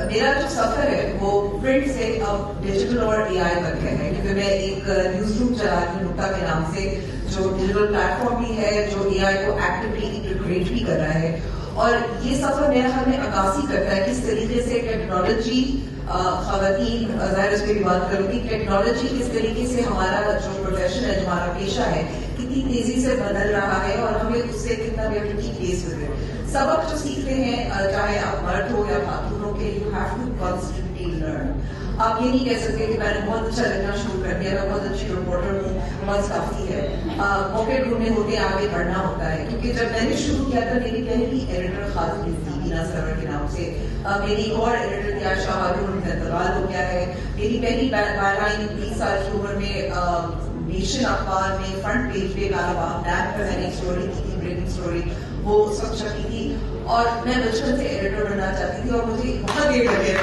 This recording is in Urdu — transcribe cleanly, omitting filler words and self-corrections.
میرا جو سفر ہے وہ پرنٹ سے اب ڈیجیٹل اور اے آئی تک ہے، کیونکہ میں ایک نیوز روم چلا رہی ہوں نکتا کے نام سے، جو ڈیجیٹل پلیٹ فارم بھی ہے، جو اے آئی کو ایکٹیولی انٹیگریٹ بھی کر رہا ہے. اور یہ سفر میرے خیال میں عکاسی کرتا ہے کس طریقے سے ٹیکنالوجی، خواتین ظاہر اس پہ بھی بات کروں گی، ٹیکنالوجی کس طریقے سے ہمارا جو پروفیشن ہے، جو ہمارا پیشہ ہے، کتنی تیزی سے بدل رہا ہے اور ہمیں اس سے کتنا بھی اپنی فیس ہوتے ہیں. سبق جو سیکھتے ہیں چاہے آپ مرد ہو یا خاتون ہو، کہ you have to constantly learn. آپ یہ نہیں کہہ سکتے کہ میں نے بہت اچھا لکھنا شروع کر دیا، میں بہت اچھی رپورٹر ہوں، بس کافی ہے. موقع ڈھونڈنے ہوتے آگے بڑھنا ہوتا ہے. کیونکہ جب میں نے شروع کیا تھا، میری پہلی ایڈیٹر خاتون تھی بینا سرور کے نام سے. میری ایک اور ایڈیٹر تھی عائشہ ہارون، ان کا انتقال ہو گیا ہے. میری پہلی بائی لائن 20 سال کی عمر میں نیشن اخبار میں فرنٹ پیج پہ کالاباغ نیب پہ میں نے ایک اسٹوری کی تھی، بریکنگ اسٹوری، وہ اس وقت چھپی تھی. اور میں بچپن سے ایڈیٹر بننا چاہتی تھی اور مجھے بہت دیر لگ گیا